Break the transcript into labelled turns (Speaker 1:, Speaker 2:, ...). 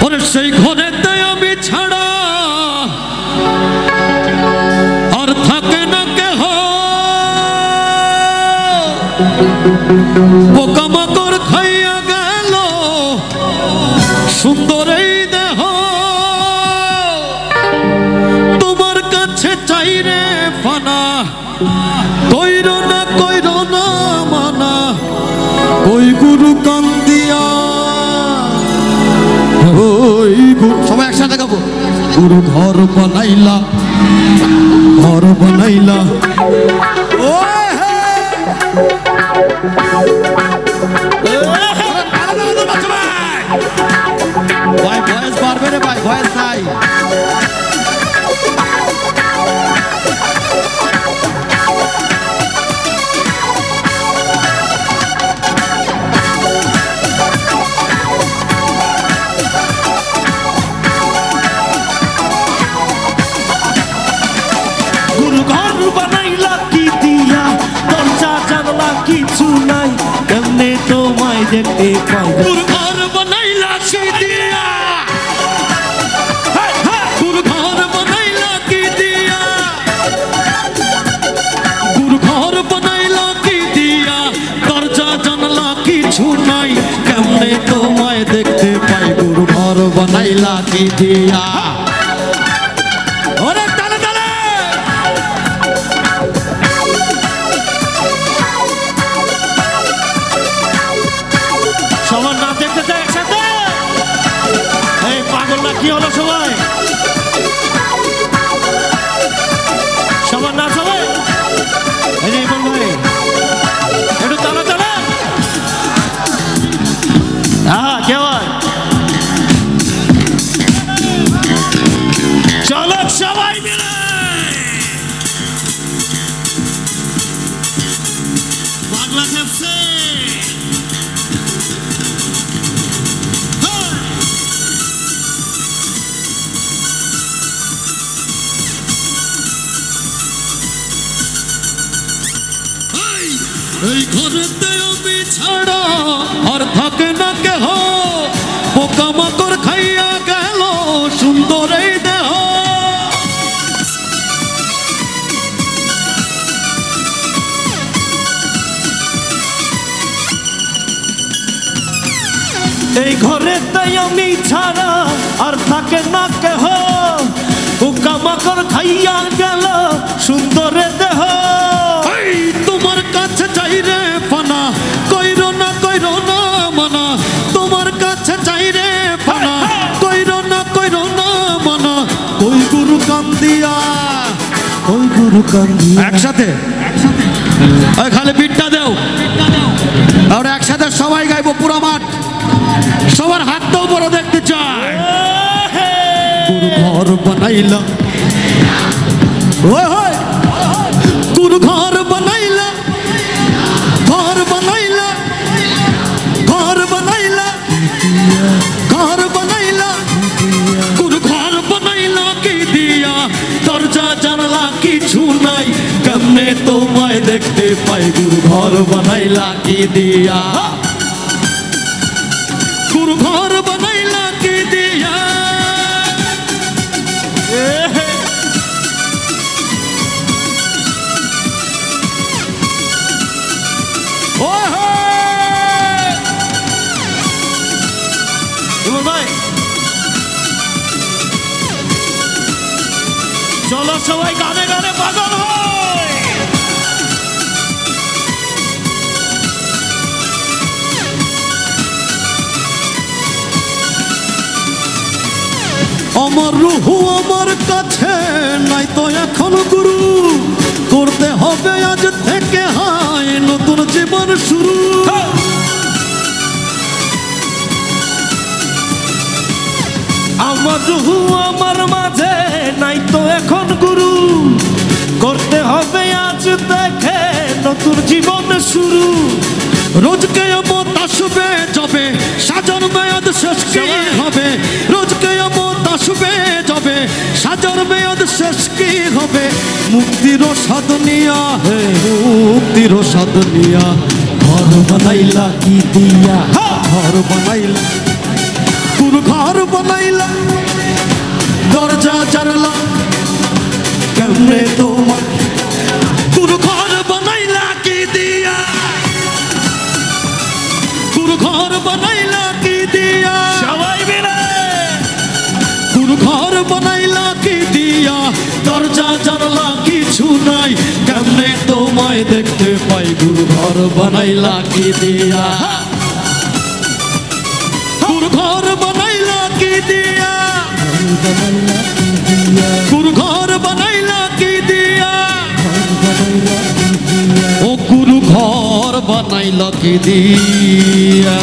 Speaker 1: ওরে সেই ঘরেতে আমি ছাড়া আর থাকে না কেহ, পোকামাকড় খাইয়া গেল সুন্দর এই দেহ। তোমার কাছে চাই রে ফানা, কইর না মানা, ওই গুরু কান্দিয়া ওই গুরু। সবাই একসাথে গাবো। গুরু ঘর বানাইলা, ঘর বানাইলা, ভাই ভয়েস পারবে রে ভাই, ভয়েস নাই।
Speaker 2: গুরু ঘর বানাইলা কি দিয়া, দরজা জানলা কিছু নাই, কেমনে তোমায় দেখতে পাই।
Speaker 1: গুরু ঘর বানাইলা কি দিয়া, গুরু ঘর বানাইলা কি দিয়া, গুরু ঘর বানাইলা কি দিয়া, দরজা জানলা কিছু নাই, কেমনে তোমায় দেখতে পাই। গুরু ঘর বানাইলা কি দিয়া।
Speaker 2: সবার নাচ দেখতে চাই একসাথে। এই পাগল না কি হলো সবাই? সবার নাচ হবে। এই যে ইমন ভাই একটু তালা তালা। হ্যাঁ কে হয়? চলো সবাই মিলে পাগলা খেপছে।
Speaker 1: এই ঘরেতে আমি ছাড়া আর থাকে না কেহ, পোকামাকড় খাইয়া গেল সুন্দর এই দেহ।
Speaker 2: এই ঘরে তাই আমি ছাড়া আর থাকে না কেহ, পোকামাকড় খাইয়া গেল সুন্দর দেহ।
Speaker 1: তোমার কাছে চাই রে ফানা, কইর না মানা, তোমার কাছে চাই রে ফানা, কইর না মানা, ওই গুরু কান্দিয়া,
Speaker 2: ওই গুরু কান্দিয়া।
Speaker 1: একসাথে খালি বিটটা দেও আর একসাথে সবাই গাইবো পুরো মাঠ। সবার হাতটাও বড় দেখতে চায়। গুরু ঘর বানাইলা, গুরু ঘর বানাইলা, ঘর বানাইলা, ঘর বানাইলা, ঘর বানাইলা, গুরু ঘর বানাইলা কি দিয়া, দরজা জানলা কিছু নাই, কেমনে তোমায় দেখতে পাই। গুরু ঘর বানাইলা কি দিয়া, গুরু ঘর বানাইলা কি দিয়া।
Speaker 2: চলো সবাই গানে গানে পাগল হয়।
Speaker 1: আমার রুহু আমার কাছে নাই তো এখন গুরু, করতে হবে আজ থেকে হায় নতুন জীবন শুরু।
Speaker 2: আমার রুহু আমার মাঝে নাই তো এখন গুরু, করতে হবে আজ থেকে নতুন জীবন শুরু।
Speaker 1: রোজ কিয়ামত আসবে যাবে, সাজার মেয়াদ শেষ কি হবে। রোজ কিয়ামত আসবে যাবে, সাজার মেয়াদ শেষ কি হবে। মুক্তির স্বাদ নিয়া, মুক্তির স্বাদ নিয়া, ঘর বানাইলা কি দিয়া, ঘর বানাইলা, গুরু ঘর বানাইলা দরজা জানলা কেমনে তোমার গুরু ঘর বানাইলা কি দিয়া গুরু ঘর বানাইলা কি দিয়া
Speaker 2: সবাই মিলে
Speaker 1: গুরু ঘর বানাইলা কি দিয়া দরজা জানলা কিছু নাই কেমনে তোমায় দেখতে পাই গুরু ঘর বানাইলা কি দিয়া গুরু ঘর বানাইলা কি দিয়া গুরু ঘর বানাইলা কি দিয়া ও গুরু ঘর বানাইলা কি দিয়া